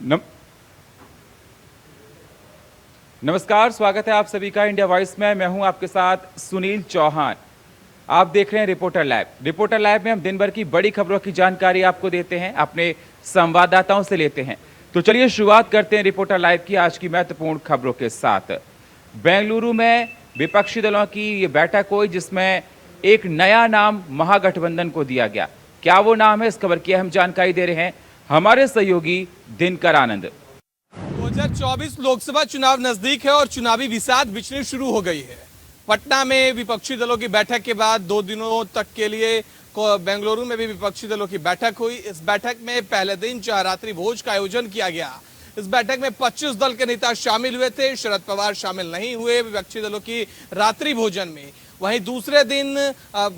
नम... नमस्कार, स्वागत है आप सभी का इंडिया वॉइस में। मैं हूं आपके साथ सुनील चौहान। आप देख रहे हैं रिपोर्टर लाइव। रिपोर्टर लाइव में हम दिन भर की बड़ी खबरों की जानकारी आपको देते हैं, अपने संवाददाताओं से लेते हैं। तो चलिए शुरुआत करते हैं रिपोर्टर लाइव की आज की महत्वपूर्ण खबरों के साथ। बेंगलुरु में विपक्षी दलों की ये बैठक हुई जिसमें एक नया नाम महागठबंधन को दिया गया। क्या वो नाम है, इस खबर की अहम जानकारी दे रहे हैं हमारे सहयोगी दिनकर आनंद। 2024 लोकसभा चुनाव नजदीक है और चुनावी विषाद बिछनी शुरू हो गई है। पटना में विपक्षी दलों की बैठक के बाद 2 दिनों तक के लिए बेंगलुरु में भी विपक्षी दलों की बैठक हुई। इस बैठक में पहले दिन रात्रि भोज का आयोजन किया गया। इस बैठक में 25 दल के नेता शामिल हुए थे। शरद पवार शामिल नहीं हुए विपक्षी दलों की रात्रि भोजन में। वहीं दूसरे दिन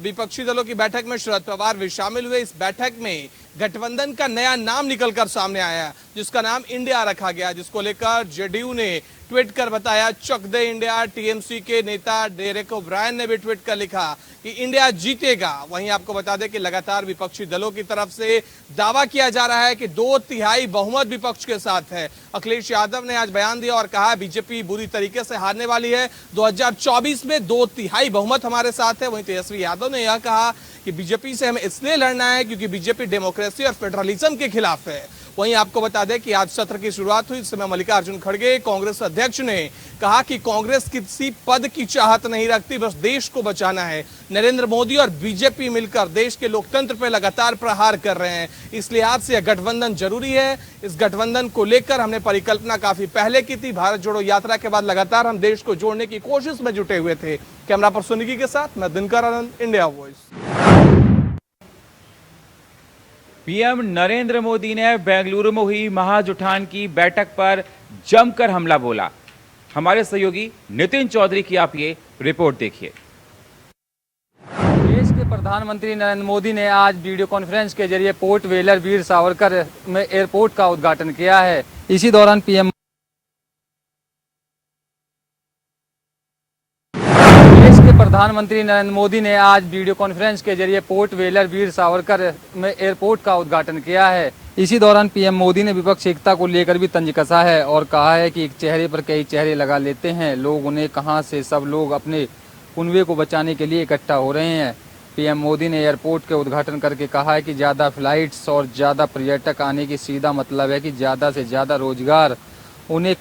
विपक्षी दलों की बैठक में शरद पवार भी शामिल हुए। इस बैठक में गठबंधन का नया नाम निकलकर सामने आया जिसका नाम इंडिया रखा गया, जिसको लेकर जेडीयू ने ट्वीट कर बताया चक दे इंडिया। टीएमसी के नेता डेरेक ओब्रायन ने भी ट्वीट कर लिखा कि इंडिया जीतेगा। वहीं आपको बता दें कि लगातार विपक्षी दलों की तरफ से दावा किया जा रहा है कि 2/3 बहुमत विपक्ष के साथ है। अखिलेश यादव ने आज बयान दिया और कहा बीजेपी बुरी तरीके से हारने वाली है। 2024 में 2/3 बहुमत हमारे साथ है। वहीं तेजस्वी यादव ने यह कहा कि बीजेपी से हमें इसलिए लड़ना है क्योंकि बीजेपी डेमोक्रेसी और फेडरलिज्म के खिलाफ है। वहीं आपको बता दें कि आज सत्र की शुरुआत हुई। इस समय मल्लिकार्जुन खड़गे कांग्रेस अध्यक्ष ने कहा कि कांग्रेस किसी पद की चाहत नहीं रखती, बस देश को बचाना है। नरेंद्र मोदी और बीजेपी मिलकर देश के लोकतंत्र पर लगातार प्रहार कर रहे हैं, इसलिए आज से यह गठबंधन जरूरी है। इस गठबंधन को लेकर हमने परिकल्पना काफी पहले की थी। भारत जोड़ो यात्रा के बाद लगातार हम देश को जोड़ने की कोशिश में जुटे हुए थे। कैमरा पर्सन सुनिकी के साथ मैं Dinkar Anand, India Voice. PM Narendra Modi ने बेंगलुरु में हुई महाजुठान की बैठक पर जमकर हमला बोला। हमारे सहयोगी नितिन चौधरी की आप ये रिपोर्ट देखिए। देश के प्रधानमंत्री नरेंद्र मोदी ने आज वीडियो कॉन्फ्रेंस के जरिए पोर्ट वेलर वीर सावरकर में एयरपोर्ट का उद्घाटन किया है। इसी दौरान पीएम प्रधानमंत्री नरेंद्र मोदी ने आज वीडियो कॉन्फ्रेंस के जरिए पोर्ट वेलर वीर सावरकर में एयरपोर्ट का उद्घाटन किया है। इसी दौरान पीएम मोदी ने विपक्ष एकता को लेकर भी तंज कसा है और कहा है कि एक चेहरे पर कई चेहरे लगा लेते हैं लोग, उन्हें कहां से सब लोग अपने कुनबे को बचाने के लिए इकट्ठा हो रहे हैं। पीएम मोदी ने एयरपोर्ट के उद्घाटन करके कहा है कि ज़्यादा फ्लाइट्स और ज़्यादा पर्यटक आने की सीधा मतलब है कि ज़्यादा से ज़्यादा रोजगार। उन्हें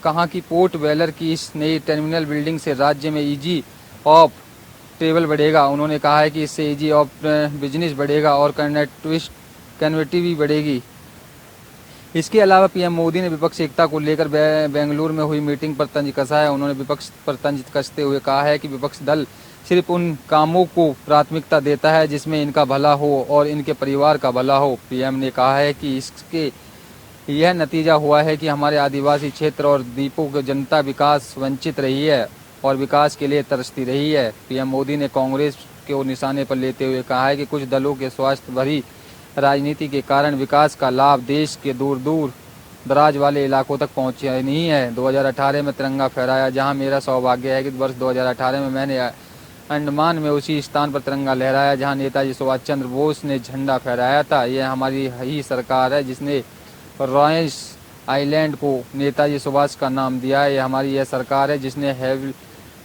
कहाँ की पोर्ट वेलर की इस नई टर्मिनल बिल्डिंग से राज्य में ईजी ऑफ ट्रेवल बढ़ेगा। उन्होंने कहा है कि इससे ईजी ऑफ बिजनेस बढ़ेगा और कनेक्टिविटी बढ़ेगी। इसके अलावा पीएम मोदी ने विपक्ष एकता को लेकर बेंगलुरु में हुई मीटिंग पर तंज कसा है। उन्होंने विपक्ष पर तंज कसते हुए कहा है कि विपक्ष दल सिर्फ उन कामों को प्राथमिकता देता है जिसमें इनका भला हो और इनके परिवार का भला हो। पीएम ने कहा है कि इसके यह नतीजा हुआ है कि हमारे आदिवासी क्षेत्र और द्वीपों की जनता विकास वंचित रही है और विकास के लिए तरसती रही है। पीएम मोदी ने कांग्रेस को निशाने पर लेते हुए कहा है कि कुछ दलों के स्वार्थ भरी राजनीति के कारण विकास का लाभ देश के दूर दूर दराज वाले इलाकों तक पहुंचा नहीं है। 2018 में तिरंगा फहराया, जहां मेरा सौभाग्य है कि वर्ष 2018 में मैंने अंडमान में उसी स्थान पर तिरंगा लहराया जहां नेताजी सुभाष चंद्र बोस ने झंडा फहराया था। यह हमारी ही सरकार है जिसने रॉयस आइलैंड को नेताजी सुभाष का नाम दिया है। यह हमारी यह सरकार है जिसने हेविल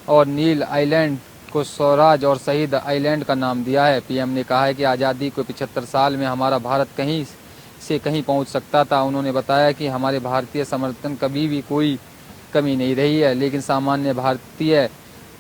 और नील आइलैंड को स्वराज और शहीद आइलैंड का नाम दिया है। पीएम ने कहा है कि आज़ादी को 75 साल में हमारा भारत कहीं से कहीं पहुंच सकता था। उन्होंने बताया कि हमारे भारतीय समर्थन कभी भी कोई कमी नहीं रही है, लेकिन सामान्य भारतीय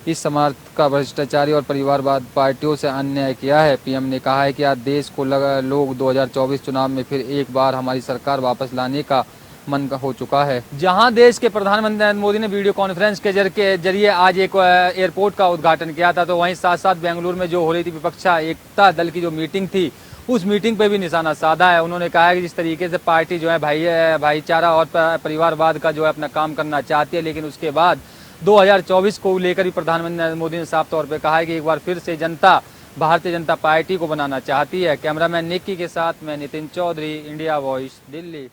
इस समर्थन का भ्रष्टाचारी और परिवारवाद पार्टियों से अन्याय किया है। पीएम ने कहा है कि आज देश को लोग 2024 चुनाव में फिर एक बार हमारी सरकार वापस लाने का मन हो चुका है। जहां देश के प्रधानमंत्री नरेंद्र मोदी ने वीडियो कॉन्फ्रेंस के जरिए आज एक एयरपोर्ट का उद्घाटन किया था, तो वहीं साथ साथ बेंगलुरु में जो हो रही थी विपक्षा एकता दल की जो मीटिंग थी उस मीटिंग पे भी निशाना साधा है। उन्होंने कहा है कि जिस तरीके से पार्टी जो है भाईचारा और परिवारवाद का जो है अपना काम करना चाहती है, लेकिन उसके बाद 2024 को लेकर भी प्रधानमंत्री नरेंद्र मोदी ने साफ तौर पर कहा है कि एक बार फिर से जनता भारतीय जनता पार्टी को बनाना चाहती है। कैमरामैन निक्की के साथ मैं नितिन चौधरी, इंडिया वॉइस, दिल्ली।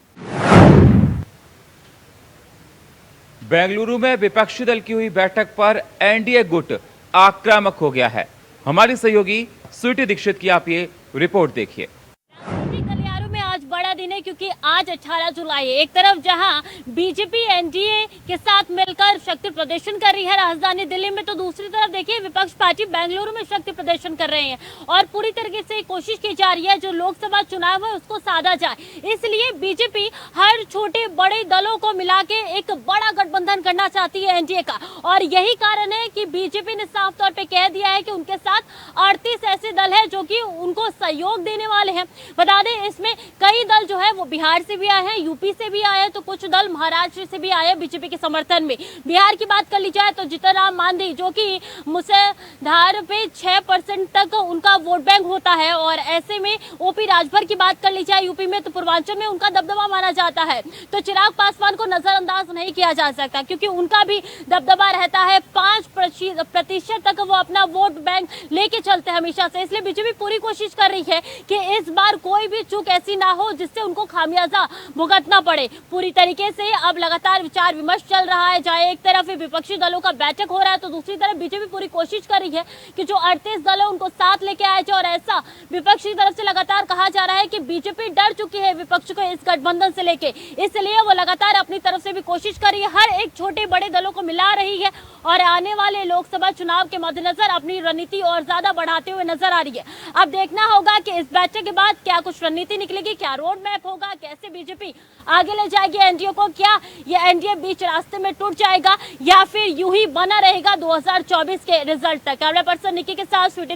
बेंगलुरु में विपक्षी दल की हुई बैठक पर एनडीए गुट आक्रामक हो गया है। हमारी सहयोगी स्वीटी दीक्षित की आप ये रिपोर्ट देखिए। गलियारों में आज बड़ा दिन है क्योंकि आज आज 18 जुलाई है। एक तरफ जहां बीजेपी एनडीए के साथ मिलकर शक्ति प्रदर्शन कर रही है राजधानी दिल्ली में, तो दूसरी तरफ देखिए विपक्ष पार्टी बेंगलुरु में शक्ति प्रदर्शन कर रहे हैं और पूरी तरीके से कोशिश की जा रही है जो लोकसभा चुनाव है उसको साधा जाए। इसलिए बीजेपी हर छोटे बड़े दलों को मिला के एक बड़ा गठबंधन करना चाहती है एनडीए का, और यही कारण है कि बीजेपी ने साफ तौर पे कह दिया है कि उनके साथ 38 ऐसे दल हैं जो कि उनको सहयोग देने वाले हैं। बता दें इसमें कई दल जो है वो बिहार से भी आए हैं, यूपी से भी आए हैं, तो कुछ दल महाराष्ट्र से भी आए हैं बीजेपी के समर्थन में। बिहार की बात कर ली जाए तो जीतन राम मांझी जो कि मुसलधार पे 6% तक उनका वोट बैंक होता है, और ऐसे में ओपी राजभर की बात कर ली जाए यूपी में तो पूर्वांचल में उनका दबदबा माना जाता है। तो चिराग पासवान को नजरअंदाज नहीं किया जा सकता क्योंकि उनका भी दबदबा रहता है, 5% तक वो अपना वोट बैंक लेके चलते हैं हमेशा से। इसलिए बीजेपी पूरी कोशिश कर रही है कि इस बार कोई भी चूक ऐसी ना हो जिससे उनको खामियाजा भुगतना पड़े। पूरी तरीके से अब लगातार विचार विमर्श चल रहा है, जहां एक तरफ विपक्षी दलों का बैठक हो रहा है तो दूसरी तरफ बीजेपी पूरी कोशिश कर रही है कि जो 38 दल है उनको साथ लेके आया जाए, और ऐसा विपक्ष की तरफ से लगातार कहा जा रहा है कि बीजेपी डर चुकी है विपक्ष को इस गठबंधन से लेके, इसलिए वो लगातार अपनी तरफ से भी कोशिश कर रही है, हर एक छोटे बड़े दलों को मिला रही है और आने वाले लोकसभा चुनाव के मद्देनजर अपनी रणनीति और ज्यादा बढ़ाते हुए नजर आ रही है। अब देखना होगा कि इस बैठक के बाद क्या कुछ रणनीति निकलेगी, क्या रोड मैप होगा, कैसे बीजेपी आगे ले जाएगी एनडीए को, क्या ये एनडीए बीच रास्ते में टूट जाएगा या फिर यूं ही बना रहेगा 2024 के रिजल्ट तक। कैमरा पर्सन निकी के साथ स्वीटी।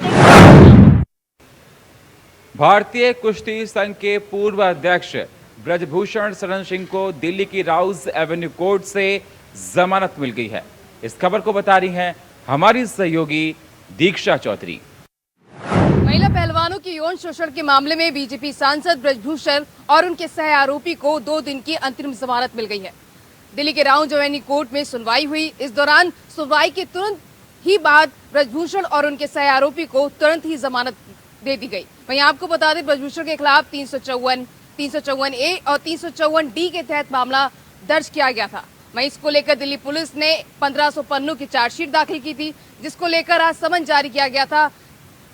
भारतीय कुश्ती संघ के पूर्व अध्यक्ष ब्रजभूषण शरण सिंह को दिल्ली की राउज एवेन्यू कोर्ट से जमानत मिल गई है। इस खबर को बता रही हैं हमारी सहयोगी दीक्षा चौधरी। महिला पहलवानों की यौन शोषण के मामले में बीजेपी सांसद ब्रजभूषण और उनके सह आरोपी को 2 दिन की अंतरिम जमानत मिल गई है। दिल्ली के राउज एवेन्यू कोर्ट में सुनवाई हुई। इस दौरान सुनवाई के तुरंत ही बाद ब्रजभूषण और उनके सह आरोपी को तुरंत ही जमानत दे दी गई। वहीं आपको बता दें ब्रजभूषण के खिलाफ 354A और 354D के तहत मामला दर्ज किया गया था। वहीं इसको लेकर दिल्ली पुलिस ने 1500 पन्नों की चार्जशीट दाखिल की थी, जिसको लेकर आज समन जारी किया गया था।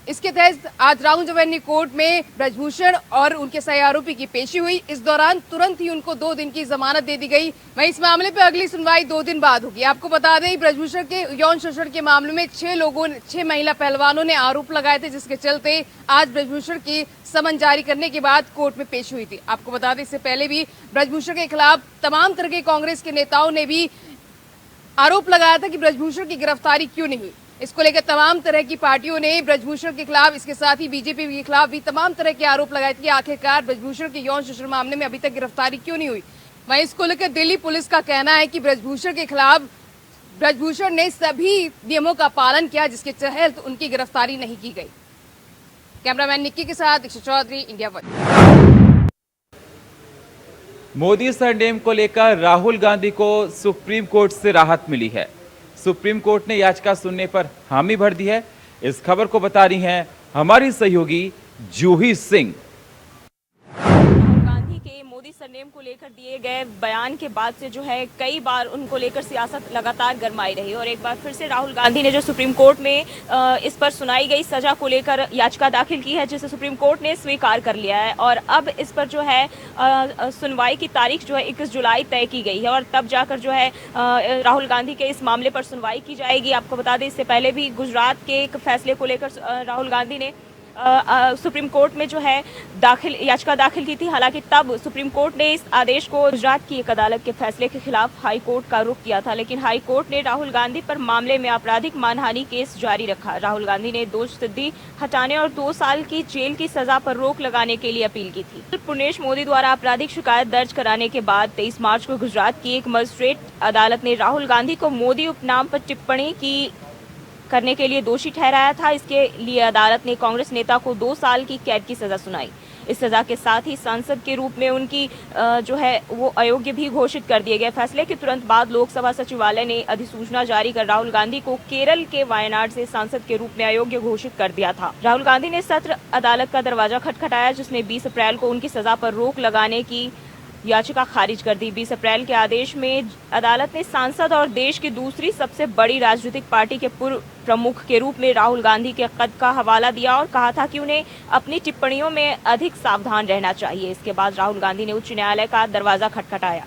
इसके तहत आज राउज एवेन्यू कोर्ट में ब्रजभूषण और उनके सह आरोपी की पेशी हुई। इस दौरान तुरंत ही उनको 2 दिन की जमानत दे दी गई। वहीं इस मामले पर अगली सुनवाई 2 दिन बाद होगी। आपको बता दें ब्रजभूषण के यौन शोषण के मामले में 6 महिला पहलवानों ने आरोप लगाए थे, जिसके चलते आज ब्रजभूषण की समन जारी करने के बाद कोर्ट में पेश हुई थी। आपको बता दें इससे पहले भी ब्रजभूषण के खिलाफ तमाम तरह के कांग्रेस के नेताओं ने भी आरोप लगाया था कि ब्रजभूषण की गिरफ्तारी क्यों नहीं हुई। इसको लेकर तमाम तरह की पार्टियों ने ब्रजभूषण के खिलाफ, इसके साथ ही बीजेपी के खिलाफ भी तमाम तरह के आरोप लगाए थे कि आखिरकार ब्रजभूषण के यौन शोषण मामले में अभी तक गिरफ्तारी क्यों नहीं हुई। वहीं इसको लेकर दिल्ली पुलिस का कहना है कि ब्रजभूषण के खिलाफ ब्रजभूषण ने सभी नियमों का पालन किया, जिसके तहत उनकी गिरफ्तारी नहीं की गई। कैमरामैन निक्की के साथ Diksha Chaudhary, India one. Modi surname को लेकर राहुल गांधी को सुप्रीम कोर्ट से राहत मिली है। सुप्रीम कोर्ट ने याचिका सुनने पर हामी भर दी है। इस खबर को बता रही हैं हमारी सहयोगी जूही सिंह। मोदी सरनेम को लेकर दिए गए बयान के बाद से जो है कई बार उनको लेकर सियासत लगातार गरमाई रही और एक बार फिर से राहुल गांधी ने जो सुप्रीम कोर्ट में इस पर सुनाई गई सजा को लेकर याचिका दाखिल की है, जिसे सुप्रीम कोर्ट ने स्वीकार कर लिया है और अब इस पर जो है सुनवाई की तारीख जो है 21 जुलाई तय की गई है और तब जाकर जो है राहुल गांधी के इस मामले पर सुनवाई की जाएगी। आपको बता दें इससे पहले भी गुजरात के एक फैसले को लेकर राहुल गांधी ने सुप्रीम कोर्ट में जो है याचिका दाखिल की थी। हालांकि तब सुप्रीम कोर्ट ने इस आदेश को गुजरात की एक अदालत के फैसले के खिलाफ हाई कोर्ट का रुख किया था, लेकिन हाई कोर्ट ने राहुल गांधी पर मामले में आपराधिक मानहानि केस जारी रखा। राहुल गांधी ने दोष सिद्धि हटाने और 2 साल की जेल की सजा पर रोक लगाने के लिए अपील की थी। पुनेश मोदी द्वारा आपराधिक शिकायत दर्ज कराने के बाद 23 मार्च को गुजरात की एक मजिस्ट्रेट अदालत ने राहुल गांधी को मोदी उपनाम पर टिप्पणी करने के लिए दोषी ठहराया था। इसके लिए अदालत ने कांग्रेस नेता को 2 साल की कैद की सजा सुनाई। इस सजा के साथ ही सांसद के रूप में उनकी जो है वो अयोग्य भी घोषित कर दिए गए। फैसले के तुरंत बाद लोकसभा सचिवालय ने अधिसूचना जारी कर राहुल गांधी को केरल के वायनाड से सांसद के रूप में अयोग्य घोषित कर दिया था। राहुल गांधी ने सत्र अदालत का दरवाजा खटखटाया, जिसने 20 अप्रैल को उनकी सजा पर रोक लगाने की याचिका खारिज कर दी। 20 अप्रैल के आदेश में अदालत ने सांसद और देश की दूसरी सबसे बड़ी राजनीतिक पार्टी के पूर्व प्रमुख के रूप में राहुल गांधी के कद का हवाला दिया और कहा था कि उन्हें अपनी टिप्पणियों में अधिक सावधान रहना चाहिए। इसके बाद राहुल गांधी ने उच्च न्यायालय का दरवाजा खटखटाया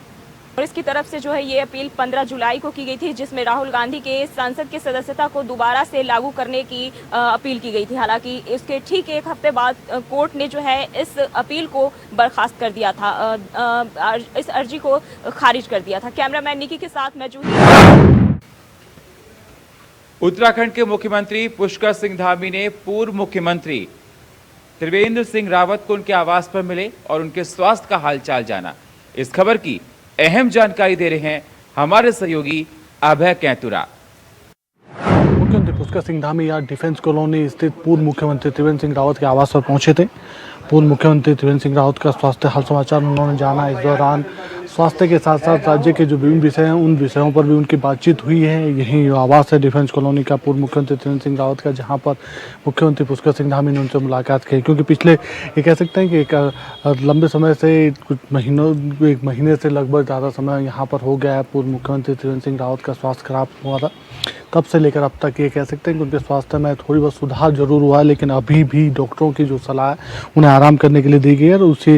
और इसकी तरफ से जो है ये अपील 15 जुलाई को की गई थी, जिसमें राहुल गांधी के सांसद की सदस्यता को दोबारा से लागू करने की अपील की गई थी। हालांकि इसके ठीक एक हफ्ते बाद कोर्ट ने जो है इस अपील को बर्खास्त कर दिया था, इस अर्जी को खारिज कर दिया था। कैमरामैन निकी के साथ मैं जूही। उत्तराखंड के मुख्यमंत्री पुष्कर सिंह धामी ने पूर्व मुख्यमंत्री त्रिवेंद्र सिंह रावत को उनके आवास पर मिले और उनके स्वास्थ्य का हालचाल जाना। इस खबर की अहम जानकारी दे रहे हैं हमारे सहयोगी अभय कैंतुरा। मुख्यमंत्री पुष्कर सिंह धामी आज डिफेंस कॉलोनी स्थित पूर्व मुख्यमंत्री त्रिवेंद्र सिंह रावत के आवास पर पहुंचे थे। पूर्व मुख्यमंत्री त्रिवेंद्र सिंह रावत का स्वास्थ्य हाल समाचार उन्होंने जाना। इस दौरान स्वास्थ्य के साथ साथ राज्य के जो विभिन्न विषय हैं उन विषयों पर भी उनकी बातचीत हुई है। यही आवास है डिफेंस कॉलोनी का पूर्व मुख्यमंत्री त्रिवेंद्र सिंह रावत का, जहां पर मुख्यमंत्री पुष्कर सिंह धामी ने उनसे मुलाकात की। क्योंकि पिछले ये कह सकते हैं कि एक लंबे समय से कुछ एक महीने से लगभग ज़्यादा समय यहाँ पर हो गया है। पूर्व मुख्यमंत्री त्रिवेंद्र सिंह रावत का स्वास्थ्य खराब हुआ था, तब से लेकर अब तक ये कह सकते हैं कि उनके स्वास्थ्य में थोड़ी बहुत सुधार जरूर हुआ है, लेकिन अभी भी डॉक्टरों की जो सलाह है उन्हें आराम करने के लिए दी गई है और उसी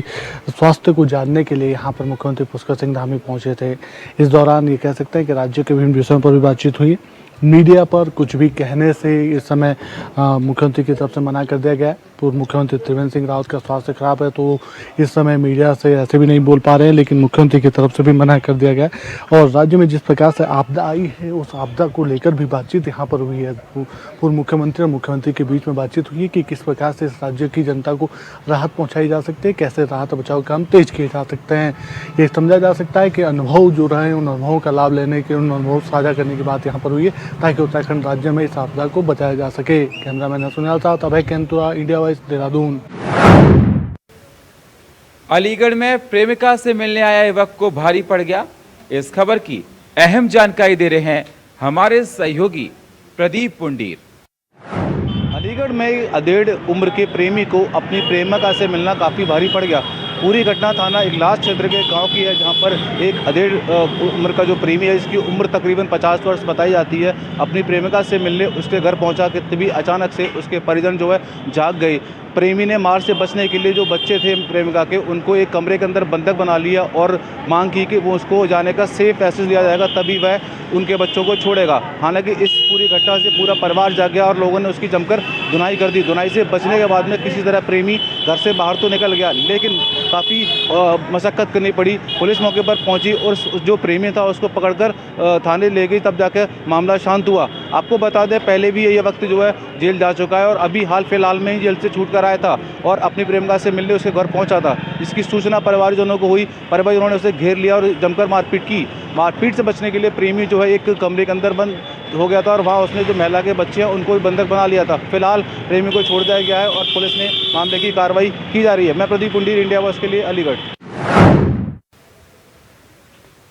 स्वास्थ्य को जानने के लिए यहाँ पर मुख्यमंत्री पुष्कर सिंह धामी पहुँचे थे। इस दौरान ये कह सकते हैं कि राज्य के विभिन्न विषयों पर भी बातचीत हुई है। मीडिया पर कुछ भी कहने से इस समय मुख्यमंत्री की तरफ से मना कर दिया गया है। पूर्व मुख्यमंत्री त्रिवेंद्र सिंह रावत का स्वास्थ्य खराब है, तो इस समय मीडिया से ऐसे भी नहीं बोल पा रहे हैं, लेकिन मुख्यमंत्री की तरफ से भी मना कर दिया गया है। और राज्य में जिस प्रकार से आपदा आई है उस आपदा को लेकर भी बातचीत यहाँ पर हुई है। पूर्व मुख्यमंत्री और मुख्यमंत्री के बीच में बातचीत हुई है कि किस प्रकार से इस राज्य की जनता को राहत पहुँचाई जा सकती है, कैसे राहत बचाव काम तेज किए जा सकते हैं। ये समझा जा सकता है कि अनुभव जो रहे उन अनुभवों का लाभ लेने के, उन अनुभव साझा करने की बात यहाँ पर हुई है, ताकि उत्तराखंड राज्य में इस आपदा को बचाया जा सके। कैमरामैन सुनील साथ अभय कैंतुरा, इंडिया वॉइस, देहरादून। अलीगढ़ में प्रेमिका से मिलने आया युवक को भारी पड़ गया। इस खबर की अहम जानकारी दे रहे हैं हमारे सहयोगी प्रदीप पुंडीर। अलीगढ़ में अधेड़ उम्र के प्रेमी को अपनी प्रेमिका से मिलना काफ़ी भारी पड़ गया। पूरी घटना थाना इगलास क्षेत्र के गांव की है, जहां पर एक अधेड़ उम्र का जो प्रेमी है, इसकी उम्र तकरीबन 50 वर्ष बताई जाती है, अपनी प्रेमिका से मिलने उसके घर पहुंचा कि तभी अचानक से उसके परिजन जो है जाग गए। प्रेमी ने मार से बचने के लिए जो बच्चे थे प्रेमिका के, उनको एक कमरे के अंदर बंधक बना लिया और मांग की कि वो उसको जाने का सेफ पैसेज दिया जाएगा, तभी वह उनके बच्चों को छोड़ेगा। हालांकि इस पूरी घटना से पूरा परिवार जाग गया और लोगों ने उसकी जमकर धुनाई कर दी। धुनाई से बचने के बाद में किसी तरह प्रेमी घर से बाहर तो निकल गया, लेकिन काफ़ी मशक्क़त करनी पड़ी। पुलिस मौके पर पहुंची और जो प्रेमी था उसको पकड़कर थाने ले गई, तब जाकर मामला शांत हुआ। आपको बता दें, पहले भी ये वक्त जो है जेल जा चुका है और अभी हाल फिलहाल में ही जेल से छूट कर आया था और अपनी प्रेमिका से मिलने उसके घर पहुंचा था। इसकी सूचना परिवारजनों को हुई। परिवारजनों ने उसे घेर लिया और जमकर मारपीट की। मारपीट से बचने के लिए प्रेमी जो है एक कमरे के अंदर बंद हो गया था और वहाँ उसने जो महिला के बच्चे हैं उनको भी बंधक बना लिया था। फिलहाल प्रेमी को छोड़ दिया गया है और पुलिस ने मामले की कार्रवाई की जा रही है। मैं प्रदीप पुंडीर, इंडिया वॉइस के लिए, अलीगढ़।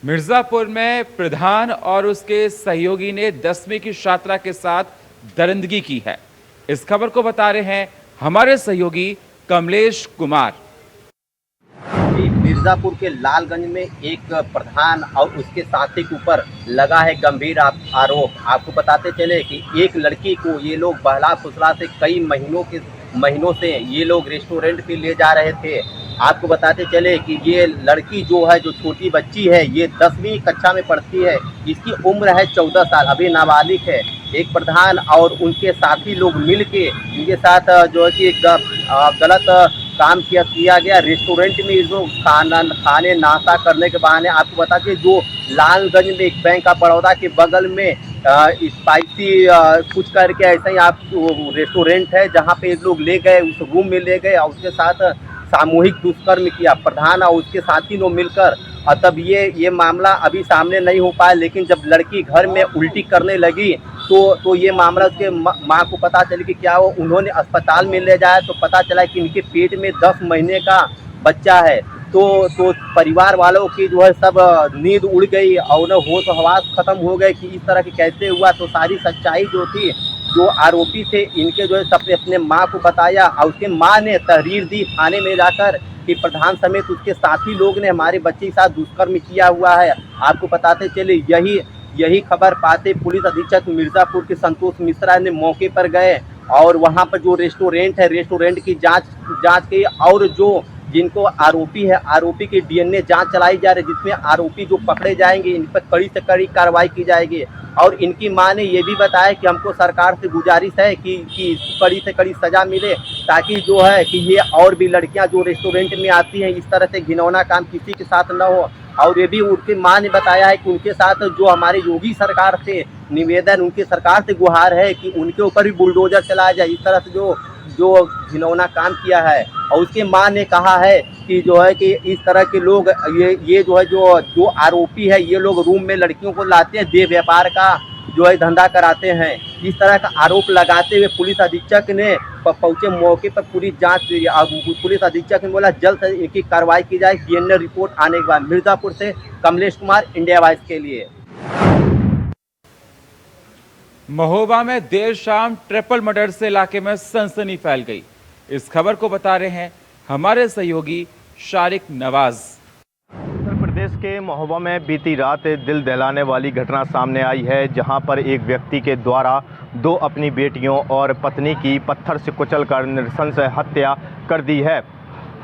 मिर्जापुर में प्रधान और उसके सहयोगी ने 10वीं की छात्रा के साथ दरिंदगी की है। इस खबर को बता रहे हैं हमारे सहयोगी कमलेश कुमार। मिर्जापुर के लालगंज में एक प्रधान और उसके साथी के ऊपर लगा है गंभीर आरोप। आपको बताते चले कि एक लड़की को ये लोग बहला फुसला से कई महीनों से ये लोग रेस्टोरेंट पे ले जा रहे थे। आपको बताते चले कि ये लड़की जो है, जो छोटी बच्ची है, ये 10वीं कक्षा में पढ़ती है। इसकी उम्र है 14 साल, अभी नाबालिग है। एक प्रधान और उनके साथी लोग मिल के इनके साथ जो है कि एक गलत काम किया गया। रेस्टोरेंट में जो खाने नाश्ता करने के बहाने, आपको बता दें, जो लालगंज में एक बैंक ऑफ बड़ौदा के बगल में स्पाइसी कुछ करके ऐसा ही आप रेस्टोरेंट है, जहाँ पे लोग ले गए, उस रूम में ले गए और उसके साथ सामूहिक दुष्कर्म किया प्रधान और उसके साथी लोग मिलकर। और तब ये मामला अभी सामने नहीं हो पाया, लेकिन जब लड़की घर में उल्टी करने लगी तो ये मामला उसके माँ को पता चली कि क्या वो उन्होंने अस्पताल में ले जाया, तो पता चला कि इनके पेट में 10 महीने का बच्चा है। तो परिवार वालों की जो है सब नींद उड़ गई और होश हवास खत्म हो गए कि इस तरह की कैसे हुआ। तो सारी सच्चाई जो थी जो आरोपी थे इनके जो है सबने अपने माँ को बताया और उसके माँ ने तहरीर दी थाने में जाकर कि प्रधान समेत उसके साथी लोग ने हमारे बच्चे के साथ दुष्कर्म किया हुआ है। आपको बताते चले यही खबर पाते पुलिस अधीक्षक मिर्ज़ापुर के संतोष मिश्रा ने मौके पर गए और वहां पर जो रेस्टोरेंट है रेस्टोरेंट की जांच की और जो जिनको आरोपी की डीएनए जांच चलाई जा रही है, जिसमें आरोपी जो पकड़े जाएंगे इन पर कड़ी से कड़ी कार्रवाई की जाएगी। और इनकी मां ने ये भी बताया कि हमको सरकार से गुजारिश है कि कड़ी से कड़ी सजा मिले ताकि जो है कि ये और भी लड़कियां जो रेस्टोरेंट में आती हैं इस तरह से घिनौना काम किसी के साथ न हो। और ये भी उनकी मां ने बताया है कि उनके साथ जो हमारे योगी सरकार से निवेदन उनकी सरकार से गुहार है कि उनके ऊपर भी बुलडोजर चलाया जाए इस तरह से जो घिनौना काम किया है। और उसके मां ने कहा है कि जो है कि इस तरह के लोग ये जो है जो आरोपी है ये लोग रूम में लड़कियों को लाते हैं, देह व्यापार का जो है धंधा कराते हैं। इस तरह का आरोप लगाते हुए पुलिस अधीक्षक ने पहुंचे मौके पर पूरी जांच। पुलिस अधीक्षक ने बोला जल्द से एक कार्रवाई की जाए। डीएनए रिपोर्ट आने के बाद। मिर्जापुर से कमलेश कुमार, इंडिया वॉइस के लिए। महोबा में देर शाम ट्रिपल मर्डर से इलाके में सनसनी फैल गई। इस खबर को बता रहे हैं हमारे सहयोगी शारिक नवाज। उत्तर प्रदेश के महोबा में बीती रात दिल दहलाने वाली घटना सामने आई है, जहां पर एक व्यक्ति के द्वारा दो अपनी बेटियों और पत्नी की पत्थर से कुचलकर नृशंस हत्या कर दी है।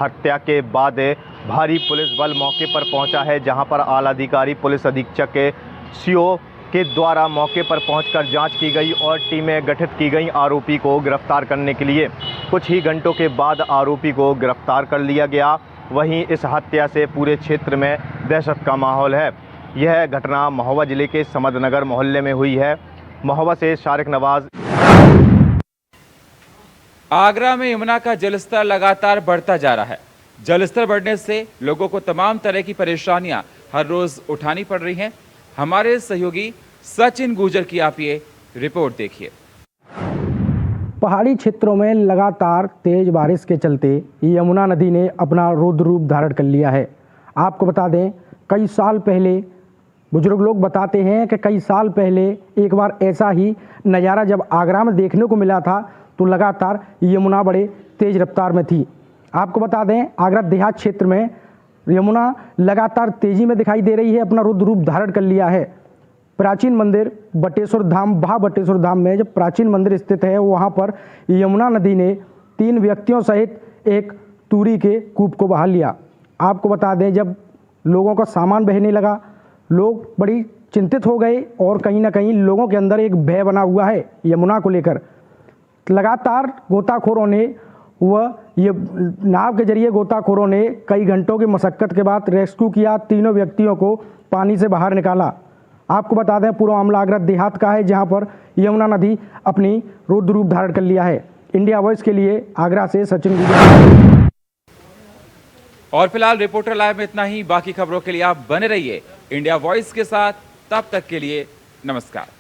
हत्या के बाद भारी पुलिस बल मौके पर पहुंचा है, जहां पर आला अधिकारी पुलिस अधीक्षक सीओ के द्वारा मौके पर पहुंचकर जांच की गई और टीमें गठित की गई आरोपी को गिरफ्तार करने के लिए। कुछ ही घंटों के बाद आरोपी को गिरफ्तार कर लिया गया। वहीं इस हत्या से पूरे क्षेत्र में दहशत का माहौल है। यह घटना महोबा जिले के समदनगर मोहल्ले में हुई है। महोबा से शारिक नवाज। आगरा में यमुना का जलस्तर लगातार बढ़ता जा रहा है। जलस्तर बढ़ने से लोगों को तमाम तरह की परेशानियां हर रोज उठानी पड़ रही हैं। हमारे सहयोगी सचिन गुर्जर की आप ये रिपोर्ट देखिए। पहाड़ी क्षेत्रों में लगातार तेज बारिश के चलते यमुना नदी ने अपना रौद्र रूप धारण कर लिया है। आपको बता दें, कई साल पहले बुजुर्ग लोग बताते हैं कि कई साल पहले एक बार ऐसा ही नज़ारा जब आगरा में देखने को मिला था तो लगातार यमुना बड़े तेज रफ्तार में थी। आपको बता दें, आगरा देहात क्षेत्र में यमुना लगातार तेजी में दिखाई दे रही है, अपना रुद्र रूप धारण कर लिया है। प्राचीन मंदिर बटेश्वर धाम, बटेश्वर धाम में जब प्राचीन मंदिर स्थित है वहाँ पर यमुना नदी ने 3 व्यक्तियों सहित एक तूरी के कूप को बहा लिया। आपको बता दें, जब लोगों का सामान बहने लगा लोग बड़ी चिंतित हो गए और कहीं ना कहीं लोगों के अंदर एक भय बना हुआ है यमुना को लेकर। लगातार गोताखोरों ने ये नाव के जरिए गोताखोरों ने कई घंटों की मशक्कत के बाद रेस्क्यू किया। तीनों व्यक्तियों को पानी से बाहर निकाला। आपको बता दें, पूरा मामला आगरा देहात का है, जहां पर यमुना नदी अपनी रौद्र रूप धारण कर लिया है। इंडिया वॉइस के लिए आगरा से सचिन गुर्जर। और फिलहाल रिपोर्टर लाइव में इतना ही। बाकी खबरों के लिए आप बने रहिए इंडिया वॉइस के साथ। तब तक के लिए नमस्कार।